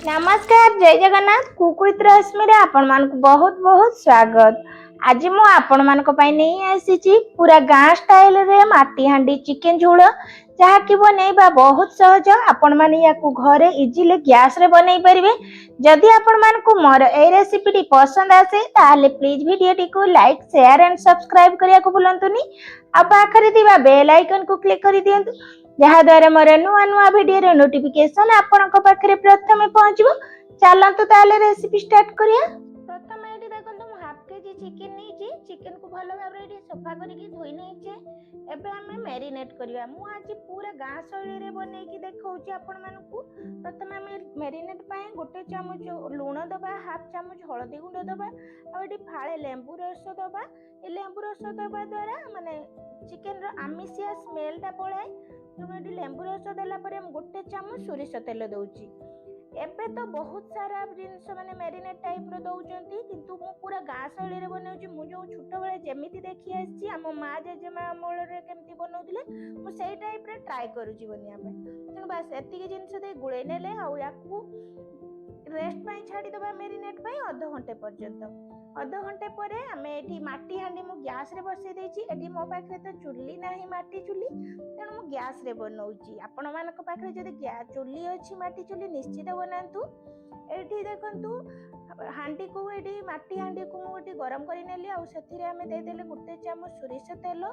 नमस्कार जय जगन्नाथ कुकुत रश्मि रे आपण मानक बहुत बहुत स्वागत। आज मु आपण मानक पई नहीं आसीची पूरा गाँ स्टाइल रे माटी हांडी चिकन झोल जहा कि बनैबा बहुत सहज। आपण माने याकू घरे इजीली गैस रे बनै परिबे। जदि आपण मानकू मोर ए रेसिपी टी पसंद आसे ताले प्लीज वीडियो टी को लाइक शेयर एंड सब्सक्राइब करिया को भूलंतुनी। आ पाखरे दिबा बेल आइकन को क्लिक करि दियंतु जहा द्वारा मोर नुआ नुआ वीडियो नोटिफिकेशन आपनक पाखरे प्रथमे पहुंचबो। चलंतु ताले रेसिपी स्टार्ट करिया। प्रथमे एटी देखंतु मु हाफ केजी चिकन नीची। चिकन को भलो भाबरे एटी सफा करिकि धोई नेचे। एबे हमें मैरिनेट करिया। मु आज पूरा गाँ शैली रे बनै कि देखौची आपण मानकू। प्रथमे हमें मैरिनेट पाए गोटे चामच लूण दबा, हाफ चामच हळदी गुंड दबा, आ एटी फाळे लेंबू रस दबा। ए लेंबू रस दबा द्वारा माने चिकन रो आमिसिया स्मेल टा पळाए। तेणु लेंबू रस देला परे गोटे चामच सोरिष तेल दउची। एबे तो बहुत सारा जिनस माने मैरिनेट टाइप रो दउचंती, किंतु मु पूरा गाँ शैली रे बनाउची। मु जो छोट बेले जेमिति देखि आछि हम माँ जेजेमा अमल रे केमति बनौतिले मु सेई टाइप रे ट्राई करूची बनिया पे। तेणु बस एतिके जिनस दे गुळै नेले आ याकू रेस्ट पाई छाड़ी दबा मैरिनेट पाई आधा घंटे पर्यंत। आधा घंटे परे हमें एठी माटी हांडी मु गैस रे बसै देछि। एठी मो पाखरे तो चुल्ली नाही माटी चुल्ली, तेणु मु गैस रे बनौची। आपण मानक पाखरे जदि गैस चुल्ली अछि माटी चुल्ली निश्चित बनांतु। एठी देखंतु हांडी को एठी माटी हांडी को मु एठी गरम करि नेली आ सेथिरे हमें दे देले गोटे चामच सोरिष तेल।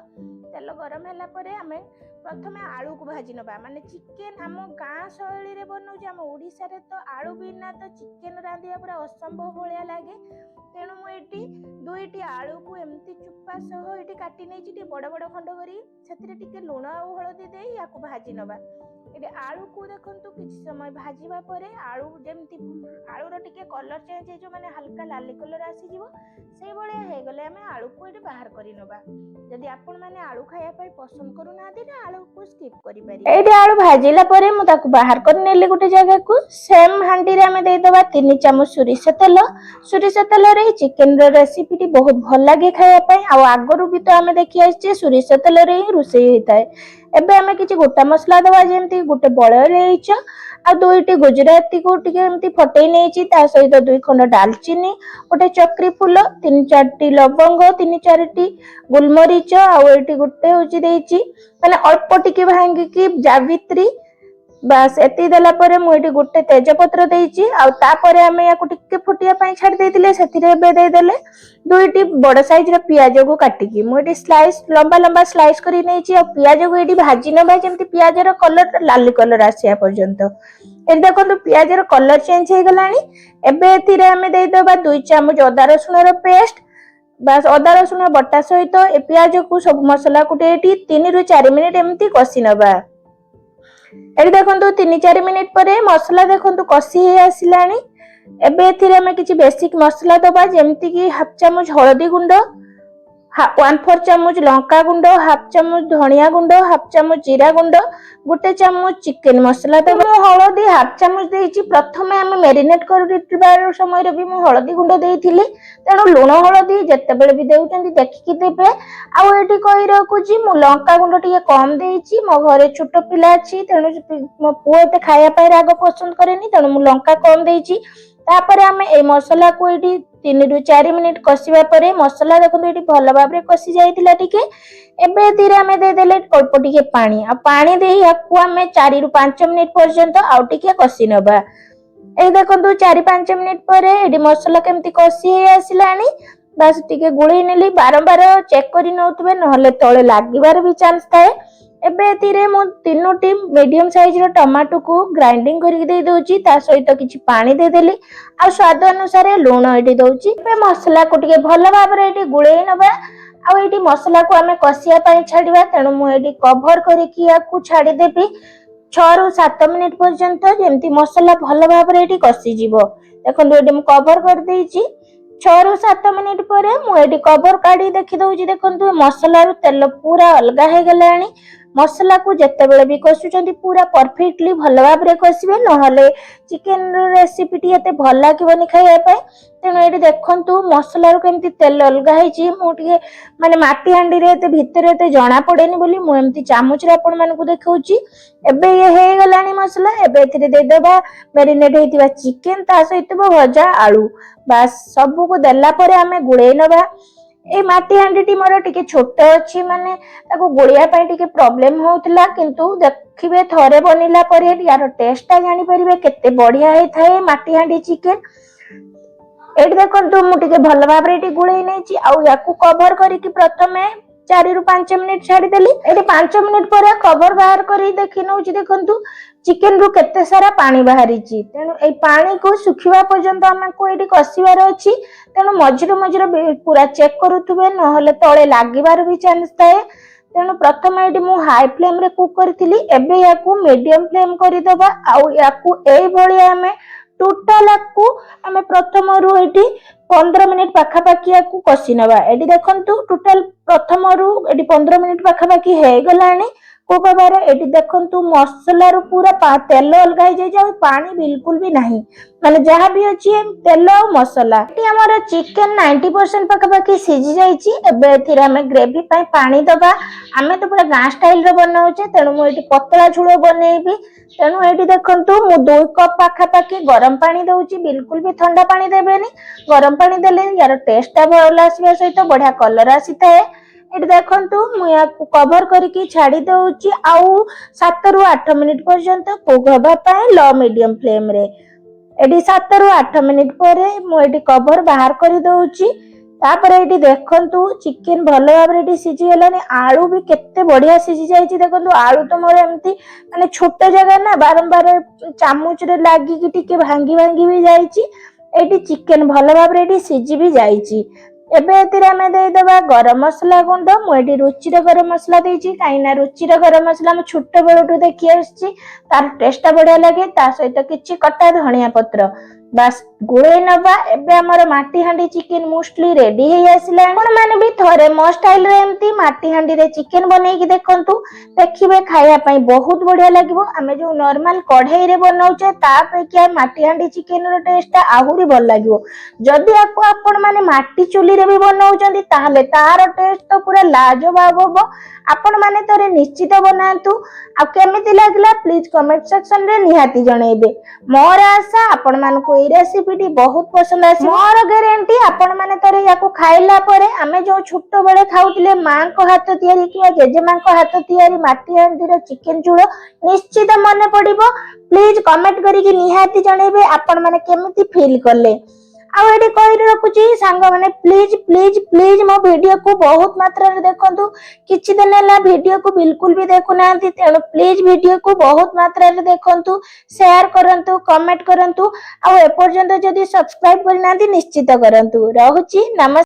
तेल गरम होला परे हमें प्रथमे आलू को भाजी नबा। माने चिकन हम गाँ शैली रे बनौची। हम ओडिसा रे तो आलू बिना तो चिकन रांधिया पूरा असंभव भलिया लागे। तेणु मु एठी दुईटी आलू को एमती चुप्पा सह एठी काटी नेची टी बड़ बड़ खंड करी सेथिरे टिके लूण आ हळदी देई याकू भाजी नबा। एठी आलू को देखंतु किछ समय भाजीबा परे आलू जेमती आलू रो टिके कलर चेंज हे जो माने हल्का लाली कलर आसी जिवो सेई बळे हे गले हमें आलू को एठी बाहर करि नबा। जदि आपण माने आलू खाया पई पसंद करू ना दी आलू को स्किप करि पारि। एठी आलू भाजीला परे मु ताकू बाहर कर नेली गोटे जगह को। सेम हांडी रे हमें दे दबा 3 चामच सोरिष तेल। सोरिष तेल रे चिकन रो रेसिपी टी बहुत भल लागे खाया पई। आ आगरु भी तो हमें देखि आछे सोरिष तेल रे ही रोसई होइताय। एबे हमें किछि गोटा मसला दबा जेमती गोटे बड़ इलायची आ दुईटी गुजराती को टिके एमती फटै नेछि। ता सहित 2 खंड दालचीनी, गोटे चक्री फूल, 3-4टी लवंग, 3-4टी गुलमरीच आ एठी गोटे होची देछि माने अल्प टिके भांगी की जावित्री। बस एति देला परे मु एठी गोटे तेजपत्र देछि आ तापरे हमें याकू टिके फुटिया पई छाडी देतिले। सेथिरे एबे दे देले दुईटी बड़ साइज रे पियाज को काटिकी मु एठी स्लाइस लंबा लंबा स्लाइस करी नेछि। आ पियाज को एठी भाजी नबा जेमति पियाज रो कलर लाली कलर आसिया पर्यंत। एठी देखंतु पियाज रो कलर चेंज हे गलानी। एबे एथिरे हमें दे दबा 2 चामच अदा रसुन रो पेस्ट। बस अदा रसुन बटा सहित ए पियाज को सब मसला को एठी 3 रु 4 मिनिट एमति कसी नबा। एठी देखंतु 3-4 मिनिट परे मसला देखंतु कसी हे आसिलानी। एबे एथिरे हमें किछि बेसिक मसला दबा जेमति कि हाफ चामच हळदी गुंड, 1/4 चामच लंका गुंड, हाफ चामच धनिया गुंड, हाफ चामच जीरा गुंड, गोटे चामच चिकन मसला दबा। हळदी हाफ चामच देछि। प्रथमे हम मैरिनेट करबार समय रे भी मु हळदी गुंड देइथिली। तेणु लूण हळदी जेतेबेले भी देउचंती देखिकि देबे। आ एठी कहि रखुची मु लंका गुंड टिके कम देइछि। मो घरे छोट पिला अछि तेणु मो पुओ एते खाया पाई राग पसंद करेनी, तेणु मु लंका कम देइछि। तापर हमें ए मसला को एठी 3 रु 4 मिनिट कसिबा परे मसला देखो एठी भल भाबरे कसी जाइतिला टिके। एबे धीरे हमें दे देले अल्प टिके पानी आ पानी देई याकू हमें 4 रु 5 मिनिट पर्यंत आउ टिके कसी नबा। ए देखंतु 4-5 मिनिट परे एठी मसला केमती कसी हे आसिलानी। बस टिके गुळै नेली। बारंबार चेक करि नउतबे नहले तळे लागिबार भी चांस थाए। एबे एथिरे मु 3टी मीडियम साइज रो टमाटो को ग्राइंडिंग करि दे दोची। ता सहित किछि पानी दे देली आ स्वाद अनुसार लूण एठी दोची। एबे मसला को टिके भल भाबरे एठी गुळै नबा। आ एठी मसला को हमें कसिया पई छाडीबा। तेणु मु एठी कवर करिकि याकू छाडी देबी 6 रु 7 मिनिट पर्यंत जेमती मसला भल भाबरे एठी कसी जिवो। देखंतु एठी मु कवर कर देइछि। 6 रु 7 मिनिट परे मु एठी कवर काढी देखि दउछि। देखंतु मसला रो तेल पूरा अलगा हे गलानी। मसला को जेतेबेले भी कषुचंती पूरा परफेक्टली भल भाव में कषिबे नहले चिकेन रेसिपी टी एते भल लागबनी खाइबा पय। तेणु ये देखंतु मसला रो केमती तेल अलगा होईची मु टिके माने माटी हांडी रे एते भितर एते जना पड़ेनी बोली मु एमती चामच रे आपण मानकु देखौची। एबे ये हे गलानी मसला एबे एथिरे दे देबा मैरिनेट हेतिबा चिकेन ता सहित भजा आलू बस सबु को देला परे हमें गुड़े नबा। ए माटी हांडी टी मोर टिके छोट अछि माने ताको गोलिया पय टिके प्रॉब्लम होउतला किंतु देखिबे थरे बनिला परे यार टेस्ट ता जानि परिबे केते बढ़िया हे थाए माटी हांडी चिकेन। एट देखंतु मु टिके भल भाव रे टी गुळै नेची आउ याकू कवर करिकि प्रथमे 4 रु 5 मिनिट छाडी देली। एटी 5 मिनिट पर कवर बाहर करी देखि नउची देखंतु चिकेन रु केते सारा पानी बाहरीची। तेणु ए पानी को सुखिबा पर्यंत हमको एटी कसिबार अछि। तेणु मझिरे मझिरे पूरा चेक करूथुबे नहले तळे लागिबार भी चांस थाए। तेणु प्रथम एटी मु हाई फ्लेम रे कुक करथिली एबे याकू मीडियम फ्लेम करि दबा आउ याकू एई भली हमें टोटल को हमें प्रथम रु एटी 15 मिनिट पाखा पाखी याकू कसी नबा। एटी देखंतु टोटल प्रथम रु एटी 15 मिनिट पाखा पाखी हे गलानी को बारे। एटी देखंतु मसला रो पूरा तेल अलगा हो जाय जाउ पानी बिल्कुल भी नहीं माने जहा भी अछि तेल और मसला। एटी हमर चिकेन 90% पाखा पाखी सिझी जाईची। एबे एथिरा हमें ग्रेवी पय पानी दबा। हमें तो पूरा गां स्टाइल रो बनाउचे तेणु मु एटी पतला झुळो बनेइबी। तेणु एटी देखंतु मु 2 कप पाखा पाखी गरम पानी दउची बिल्कुल भी ठंडा पानी देबेनी। गरम पानी देले यार टेस्ट ता भल आसीबा सहित बढ़िया कलर आसीताए। एटी देखंतु मु याकू कवर करिकि छाडी दउची आउ 7 रु 8 मिनिट पर्यंत कुक हबा पय लो मीडियम फ्लेम रे। एटी 7 रु 8 मिनिट परे मु एटी कवर बाहर करि दउची। तापर एटी देखंतु चिकेन भल भाव रे सिझी गलानी आलू भी केते बढ़िया सिझी जाईची। देखंतु आलू तो मोर एमती माने छोट जगह ना बारंबार चामच रे लागी कि टिके भांगी भांगी भी जाईची। एटी चिकेन भल भाव रे सिझी भी जाईची। एबे एतिरे हमें दे देबा गरम मसला गुंड। मु एटी रुचि रो गरम मसला देइची काइना रुचि रो गरम मसला हम छोट बेलटू देखि आछी तार टेस्ट बढ़िया लगे ता सहित किछि कटा धनिया पत्र बस गुळे नबा। एबे हमर माटी हांडी चिकेन मोस्टली रेडी हे आसिला। आपण माने भी थरे मो स्टाइल रे एमती माटी हांडी रे चिकेन बनै कि देखंतु देखिबे खाया पई बहुत बढ़िया लागिवो। हमें जो नॉर्मल कढ़ाई रे बनाउचे ता अपेक्षा माटी हांडी चिकेन रो टेस्ट आहुरी भल लागिवो। जदि आपको आपण माने माटी चुली रे भी बनाउचंदी ताहले तार टेस्ट तो पूरा लाजवाब होबो। आपण माने तरे निश्चित बनांतु आ केमिति लागला प्लीज कमेंट सेक्शन रे निहाती जणैबे। मोर आशा आपण मानको ए रेसिपी टी बहुत पसंद आसी। मोर गारंटी आपण माने तरे याको खाइला परे हमें जो छोट बेले खाउतिले मां को हाथ तयारी किया जेजे मां को हाथ तयारी माटी हांडी रे चिकेन झुळो निश्चित मने पड़िबो। प्लीज कमेंट करी कि निहाती जणैबे आपण माने केमिति फील करले। आ एडी कहि रखुची सांग माने प्लीज प्लीज प्लीज मो वीडियो को बहुत मात्रा रे देखंतु। किछि दिन हला वीडियो को बिल्कुल भी देखु नांती तेणु प्लीज वीडियो को बहुत मात्रा रे देखंतु शेयर करंतु कमेंट करंतु आ ए पर्यंत जदि सब्सक्राइब करि नांती निश्चित करंतु। रहूची नमस्कार।